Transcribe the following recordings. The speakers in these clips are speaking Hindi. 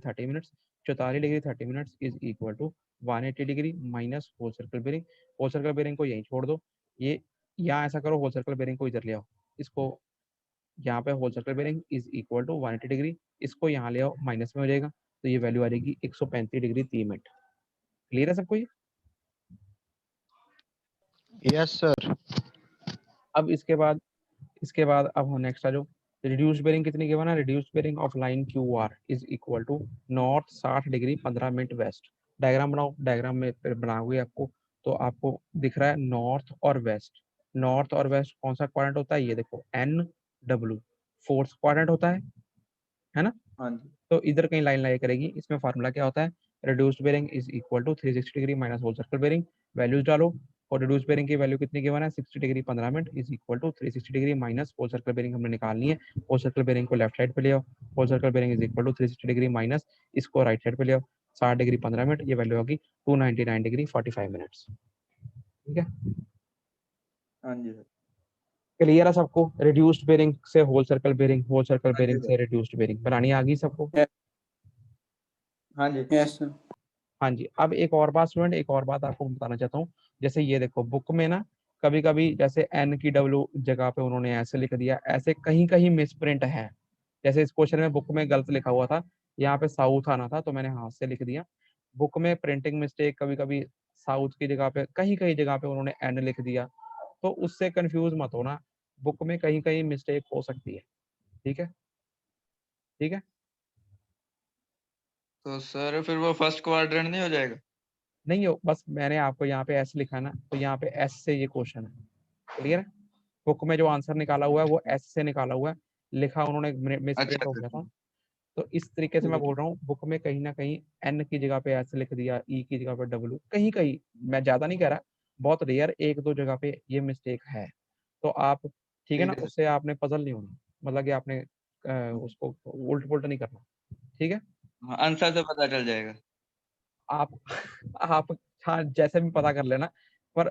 30 minutes, 44 degree 30 minutes is equal to 180 degree minus whole circle bearing. Whole circle bearing को यहीं छोड़ दो, ये यहाँ ऐसा करो, होल सर्कल बेरिंग को इधर ले आओ, इसको यहाँ पे whole circle bearing is equal to 180 degree, इसको यहाँ ले आओ, माइनस में हो जाएगा, तो ये वैल्यू आ जाएगी 135 डिग्री 3 मिनट। क्लियर है सबको ये? Yes sir. अब इसके बाद अब हम नेक्स्ट आ जाओ, रिड्यूस बेरिंग कितनी गिवन है? Reduce bearing of line Q R is equal to north 60 degree 15 minute west. Diagram बनाओ, डायग्राम में बनाओगे आपको, तो आपको दिख रहा है नॉर्थ और वेस्ट। नॉर्थ और वेस्ट कौन सा क्वाड्रेंट होता है? ये देखो एन डब्ल्यू, फोर्थ क्वाड्रेंट होता है ना? हाँ जी। तो इधर कहीं लाइन लाई करेगी, इसमें फार्मूला क्या होता है? Reduced bearing is equal to 360 degree minus whole circle bearing. Values डालो, और रिड्यूस बेरिंग की वैल्यू कितनी गिवन है? 60 degree 15 minute is equal to 360 degree minus whole circle bearing हमने निकालनी है। होल सर्कल बेरिंग को लेफ्ट साइड पे ले आओ, whole circle bearing is equal to 360 degree minus, इसको राइट साइड पे ले आओ, 60 डिग्री 15 मिनट, ये वैल्यू होगी 299 डिग्री 45 मिनट्स। ठीक है, हाँ जी सर। क्लियर है सबको? रिड्यूस्ड बेरिंग से whole circle bearing, whole circle हाँ जी बेरिंग सर। से रिड्यूस्ड बेरिंग बनानी आ गई सबको? हाँ जी। Yes sir. हाँ जी। अब एक और बात स्टूडेंट, एक और बात आपको बताना चाहता हूँ, जैसे ये देखो बुक में ना कभी कभी जैसे एन की डब्ल्यू जगह पे उन्होंने ऐसे लिख दिया, ऐसे कहीं कहीं मिसप्रिंट है। जैसे इस क्वेश्चन में बुक में गलत लिखा हुआ था, यहाँ पे साउथ आना था तो मैंने हाथ से लिख दिया। बुक में प्रिंटिंग मिस्टेक, कभी कभी साउथ की जगह पे कहीं कहीं जगह पे उन्होंने एन लिख दिया, तो उससे कंफ्यूज मत होना, बुक में कहीं कहीं मिस्टेक हो सकती है। ठीक है, ठीक है। तो सर फिर वो फर्स्ट क्वाड्रेंट नहीं हो जाएगा? नहीं हो, बस मैंने आपको यहाँ पे एस लिखा ना, तो यहाँ पे एस से ये क्वेश्चन है। क्लियर है? बुक में जो आंसर निकाला हुआ है वो एस से निकाला हुआ है, लिखा उन्होंने मिसप्रिंट अच्छा हो अच्छा गया था। तो इस तरीके से मैं बोल रहा हूँ, बुक में कहीं ना कहीं एन की जगह पे एस लिख दिया, ई की जगह पे डब्ल्यू, कहीं कहीं, मैं ज्यादा नहीं कह रहा, बहुत रेयर एक दो जगह पे ये मिस्टेक है। तो आप ठीक है ना, ठीक है उससे आपने पजल नहीं होना, मतलब कि आपने उसको उल्ट पुल्ट नहीं करना। ठीक है? सर, आंसर से पता चल जाएगा। आप आप हाँ जैसे भी पता कर लेना, पर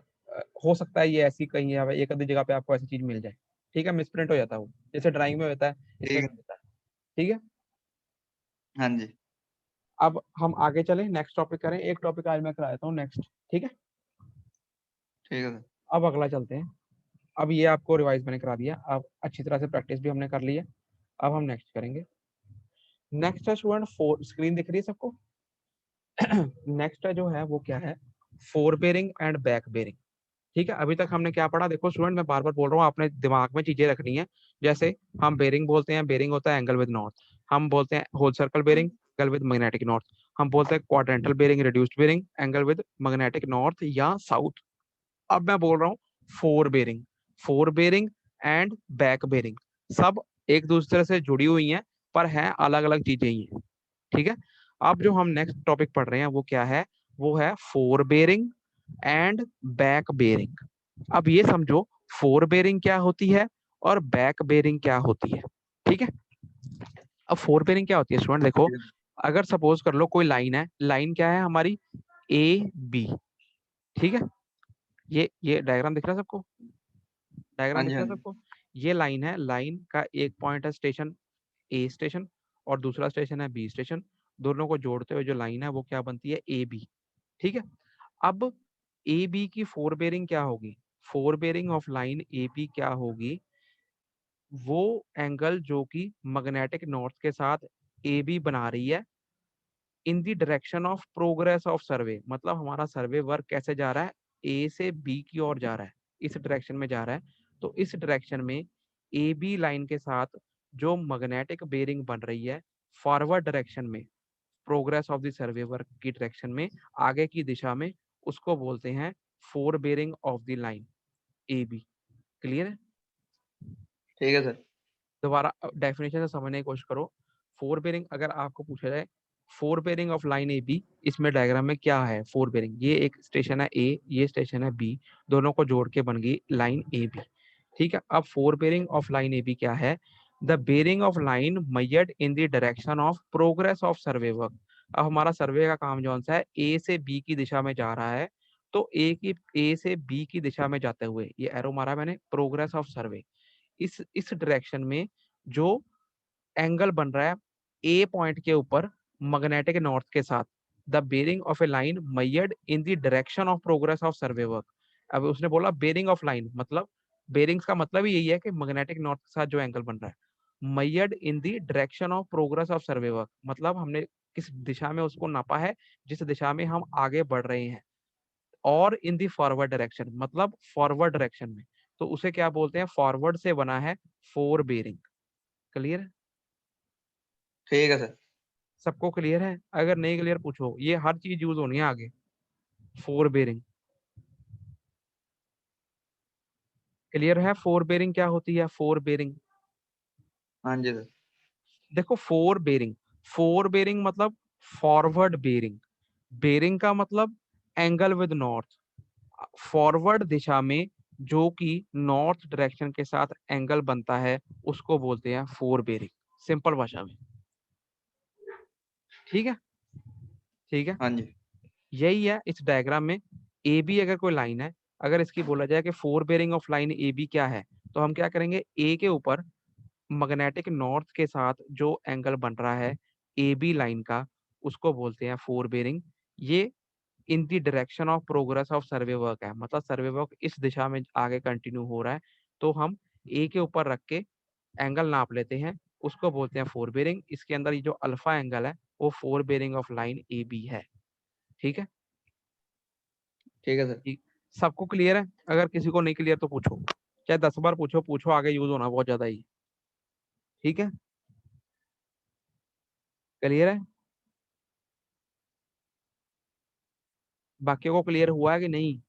हो सकता है ये ऐसी कहीं है, एक आधी जगह पे आपको ऐसी चीज मिल जाए। ठीक है, मिसप्रिंट हो जाता है वो, जैसे ड्राइंग में होता है, इसमें ठीक नहीं है। होता है। ठीक है, हाँ जी। अब हम आगे चले, नेक्स्ट टॉपिक करें, एक टॉपिक आज मैं करा देता हूँ नेक्स्ट। ठीक है, ठीक है सर। अब अगला चलते हैं। अब ये आपको रिवाइज मैंने करा दिया, अब अच्छी तरह से प्रैक्टिस भी हमने कर ली है। अब हम नेक्स्ट करेंगे। नेक्स्ट है स्टूडेंट फोर, स्क्रीन दिख रही है सबको? नेक्स्ट है जो है वो क्या है? Fore bearing and back bearing. ठीक है, अभी तक हमने क्या पढ़ा? देखो स्टूडेंट, मैं बार बार बोल रहा हूँ, आपने दिमाग में चीजें रखनी है। जैसे हम बेरिंग बोलते हैं, बेरिंग होता है एंगल विद नॉर्थ। हम बोलते हैं whole circle bearing, angle with magnetic north. हम बोलते हैं quadrantal bearing, reduced bearing, angle with magnetic north या साउथ। अब मैं बोल रहा हूँ fore bearing, fore bearing and back bearing, सब एक दूसरे से जुड़ी हुई हैं, पर हैं अलग अलग चीजें ही हैं। ठीक है, अब जो हम नेक्स्ट टॉपिक पढ़ रहे हैं वो क्या है? वो है fore bearing and back bearing. अब ये समझो फोर बेरिंग क्या होती है और बैक बेरिंग क्या होती है। ठीक है, अब फोर बेरिंग क्या होती है स्टूडेंट, देखो, अगर सपोज कर लो कोई लाइन है, लाइन क्या है हमारी? A B. ठीक है, ये डायग्राम दिख रहा है सबको? हाँ डायग्राम जी दिख हाँ रहा है जी। सबको? ये लाइन है, लाइन का एक पॉइंट है स्टेशन ए स्टेशन, और दूसरा स्टेशन है बी स्टेशन। दोनों को जोड़ते हुए जो लाइन है वो क्या बनती है? A B. ठीक है, अब ए बी की फोर बेरिंग क्या होगी? Fore bearing of line A B क्या होगी? वो एंगल जो कि मैग्नेटिक नॉर्थ के साथ ए बी बना रही है, इन the direction of progress of सर्वे, मतलब हमारा सर्वे वर्क कैसे जा रहा है? ए से बी की ओर जा रहा है, इस डायरेक्शन में जा रहा है। तो इस डायरेक्शन में ए बी लाइन के साथ जो मैग्नेटिक बेरिंग बन रही है फॉरवर्ड डायरेक्शन में, progress of the survey work की डायरेक्शन में, आगे की दिशा में, उसको बोलते हैं fore bearing of the line A B. Clear है? ठीक है सर। दोबारा डेफिनेशन से समझने की कोशिश करो। फोर बेरिंग अगर आपको पूछा जाए, fore bearing of line A B, इसमें डायग्राम में क्या है? फोर बेरिंग, ये एक स्टेशन है ए, ये स्टेशन है बी, दोनों को जोड़ के बन गई लाइन ए बी। ठीक है, अब fore bearing of line A B क्या है? The bearing of line measured in the direction of progress of survey work. अब हमारा सर्वे का काम जो सा है ए से बी की दिशा में जा रहा है, तो ए से बी की दिशा में जाते हुए, ये एरो मारा मैंने, प्रोग्रेस ऑफ सर्वे, इस डायरेक्शन में जो एंगल बन रहा है ए पॉइंट के ऊपर, मैग्नेटिक नॉर्थ के साथ, the bearing of a line measured in the direction of progress of survey work. अब उसने बोला बेरिंग ऑफ लाइन, मतलब बेरिंग्स का मतलब ही यही है कि मैग्नेटिक नॉर्थ के साथ जो एंगल बन रहा है, measured in the direction of progress of survey work, मतलब हमने किस दिशा में उसको नापा है, जिस दिशा में हम आगे बढ़ रहे हैं, और इन दी फॉरवर्ड डायरेक्शन, मतलब फॉरवर्ड डायरेक्शन में, तो उसे क्या बोलते हैं, फॉरवर्ड से बना है फोर बेरिंग। क्लियर है? ठीक है सर। सबको क्लियर है? अगर नहीं क्लियर पूछो, ये हर चीज यूज होनी है आगे। फोर बेरिंग क्लियर है? फोर बेरिंग क्या होती है? फोर बेरिंग, हाँ जी सर। देखो फोर बेरिंग मतलब फॉरवर्ड बेरिंग, बेरिंग का मतलब एंगल विद नॉर्थ, फॉरवर्ड दिशा में जो कि नॉर्थ डायरेक्शन के साथ एंगल बनता है उसको बोलते हैं फोर बेरिंग, सिंपल भाषा में। ठीक है? ठीक है, हाँ जी। यही है इस डायग्राम में। ए बी अगर कोई लाइन है, अगर इसकी बोला जाए कि fore bearing of line A B क्या है, तो हम क्या करेंगे, ए के ऊपर मैग्नेटिक नॉर्थ के साथ जो एंगल बन रहा है ए बी लाइन का, उसको बोलते हैं फोर बेरिंग। ये इन the direction of progress of survey work है, मतलब सर्वे वर्क इस दिशा में आगे कंटिन्यू हो रहा है, तो हम ए के ऊपर रख के एंगल नाप लेते हैं, उसको बोलते हैं फोर बेरिंग। इसके अंदर ये जो अल्फा एंगल है वो fore bearing of line A B है। ठीक है? ठीक है सर। ठीक, सबको क्लियर है? अगर किसी को नहीं क्लियर तो पूछो, चाहे 10 बार पूछो, पूछो, आगे यूज होना बहुत ज्यादा ही। ठीक है? क्लियर है? बाकियों को क्लियर हुआ है कि नहीं?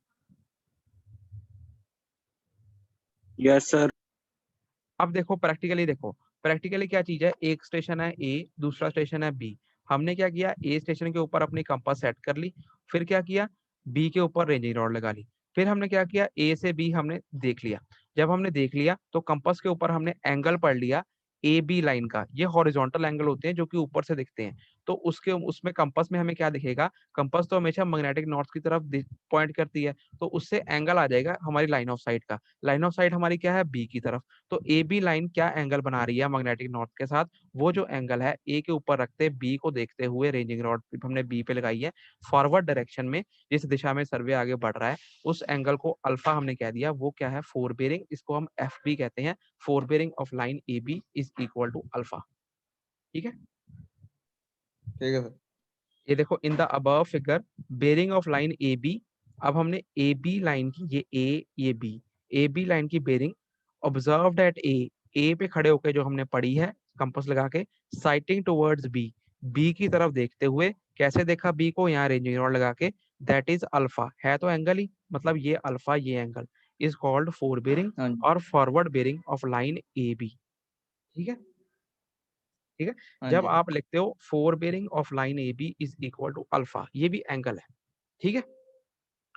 Yes sir. अब देखो प्रैक्टिकली, देखो प्रैक्टिकली क्या चीज है, एक स्टेशन है ए, दूसरा स्टेशन है बी। हमने क्या किया, ए स्टेशन के ऊपर अपनी कंपास सेट कर ली, फिर क्या किया, बी के ऊपर रेंजिंग रॉड लगा ली, फिर हमने क्या किया, ए से बी हमने देख लिया। जब हमने देख लिया तो कंपास के ऊपर हमने एंगल पढ़ लिया ए बी लाइन का, ये हॉरिजॉन्टल एंगल होते हैं जो कि ऊपर से दिखते हैं। तो उसके उसमें कंपास में हमें क्या दिखेगा, कंपास तो हमेशा मैग्नेटिक नॉर्थ की तरफ पॉइंट करती है, तो उससे एंगल आ जाएगा हमारी लाइन ऑफ साइट का। लाइन ऑफ साइट हमारी क्या है, बी की तरफ। तो ए बी लाइन क्या एंगल बना रही है मैग्नेटिक नॉर्थ के साथ, वो जो एंगल है ए के ऊपर रखते बी को देखते हुए, रेंजिंग रॉड हमने बी पे लगाई है, फॉरवर्ड डायरेक्शन में जिस दिशा में सर्वे आगे बढ़ रहा है, उस एंगल को अल्फा हमने कह दिया, वो क्या है, फोर बेरिंग, इसको हम एफ बी कहते हैं। Fore bearing of line A B is equal to alpha. ठीक है? ठीक है सर। ये देखो in the above figure bearing of line A B, अब हमने ए बी लाइन की, ये बी, ए बी लाइन की बेरिंग ऑब्जर्व्ड एट ए पे खड़े होकर जो हमने पढ़ी है कंपास लगा के, साइटिंग टुवर्ड्स बी, बी की तरफ देखते हुए, कैसे देखा बी को, यहाँ रेंजिंग रॉड लगा के, दैट इज अल्फा, है तो एंगल ही, मतलब ये अल्फा, ये angle is called fore bearing हाँ जी। और forward bearing of line A B. ठीक है? ठीक है? हाँ जब जी। आप लिखते हो fore bearing of line A B is equal to alpha, ये भी एंगल है। ठीक है?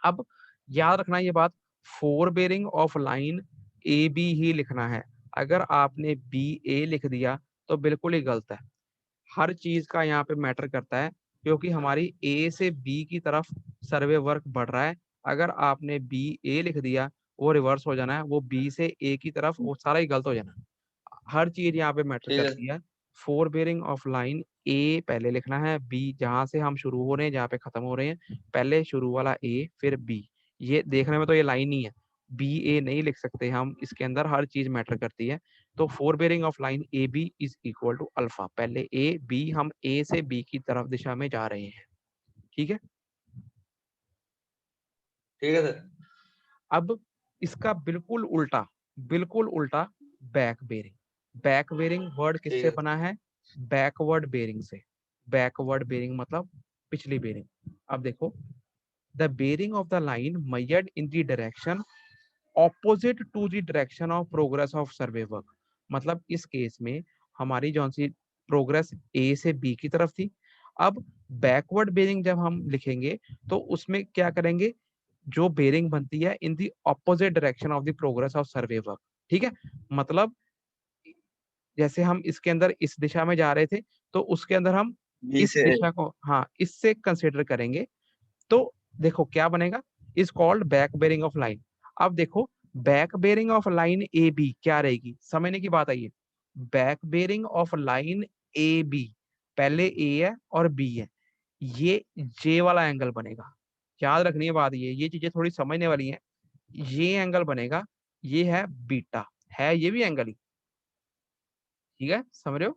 अब याद रखना ये बात, fore bearing of line A B ही लिखना है। अगर आपने बी ए लिख दिया तो बिल्कुल ही गलत है। हर चीज का यहाँ पे मैटर करता है, क्योंकि हमारी ए से बी की तरफ सर्वे वर्क बढ़ रहा है। अगर आपने बी ए लिख दिया, वो रिवर्स हो जाना है, वो बी से ए की तरफ, वो सारा ही गलत हो जाना है। हर चीज यहाँ पे मैटर ठीक है। करती है। फोर बेरिंग ऑफ लाइन ए पहले लिखना है, बी जहां से हम शुरू हो रहे हैं, जहाँ पे खत्म हो रहे हैं, पहले शुरू वाला ए फिर बी। ये देखने में तो ये लाइन ही है, बी ए नहीं लिख सकते हम, इसके अंदर हर चीज मैटर करती है। तो fore bearing of line A B is equal to alpha, पहले ए बी, हम ए से बी की तरफ दिशा में जा रहे हैं। ठीक है? ठीक है सर। अब इसका बिल्कुल उल्टा back bearing. Back bearing word ठीक किससे है। बना है, बैकवर्ड बेरिंग से। बैकवर्ड बेरिंग मतलब पिछली बेरिंग। अब देखो, the bearing of the line measured in the direction opposite to the direction of progress of survey work, मतलब इस केस में हमारी जो सी प्रोग्रेस ए से बी की तरफ थी। अब बैकवर्ड बेरिंग जब हम लिखेंगे तो उसमें क्या करेंगे, जो बेरिंग बनती है in the opposite direction of the progress of survey work. ठीक है? मतलब जैसे हम इसके अंदर इस दिशा में जा रहे थे, तो उसके अंदर हम बी इस से दिशा को, हाँ, इससे कंसिडर करेंगे। तो देखो क्या बनेगा, is called back bearing of line. अब देखो back bearing of line A B क्या रहेगी, समझने की बात आई है। Back bearing of line A B पहले ए है और बी है, ये जे वाला एंगल बनेगा। याद रखनी है बात, ये चीजें थोड़ी समझने वाली हैं। ये एंगल बनेगा, ये है बीटा, है ये भी एंगल ही, ठीक है, समझ रहे हो।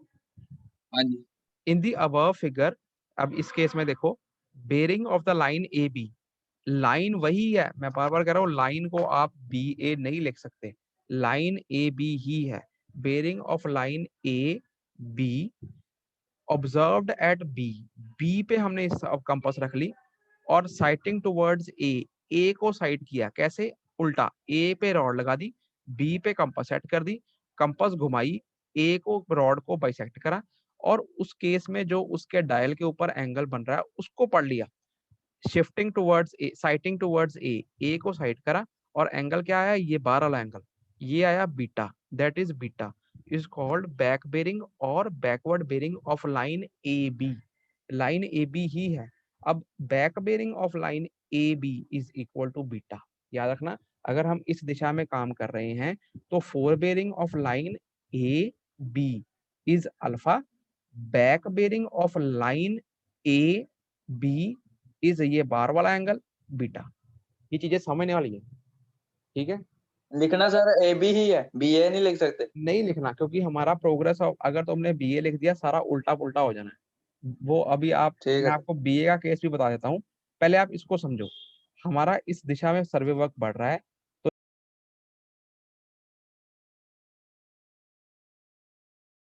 हाँ जी। इन दी अबव फिगर, अब इस केस में देखो, bearing of the line A B, line वही है, मैं बार बार कह रहा हूँ, लाइन को आप बी ए नहीं लिख सकते, लाइन ए बी ही है। Bearing of line A B observed at B, B पे हमने इस कंपास रख ली और साइटिंग टुवर्ड्स ए को साइड किया, कैसे, उल्टा, ए पे रॉड लगा दी, बी पे कंपास सेट कर दी, कंपास घुमाई, ए को रॉड को बाइसेक्ट करा, और उस केस में जो उसके डायल के ऊपर एंगल बन रहा है उसको पढ़ लिया, shifting towards A, sighting towards A को साइड करा, और एंगल क्या आया, ये बार वाला एंगल, ये आया beta, that is beta is called back bearing और backward bearing of line A B, line A B ही है। अब back bearing of line A B is equal to beta, याद रखना, अगर हम इस दिशा में काम कर रहे हैं तो fore bearing of line A B is alpha, back bearing of line A B is ये बार वाला एंगल बीटा। ये चीजें समझने वाली है, ठीक है। लिखना सर ए बी ही है, बी ए नहीं लिख सकते। नहीं लिखना, क्योंकि हमारा प्रोग्रेस, अगर तुमने बीए लिख दिया सारा उल्टा पुल्टा हो जाना है वो। अभी आप, ठीक मैं है। आपको बीए का केस भी बता देता हूँ, पहले आप इसको समझो। हमारा इस दिशा में सर्वे वर्क बढ़ रहा है,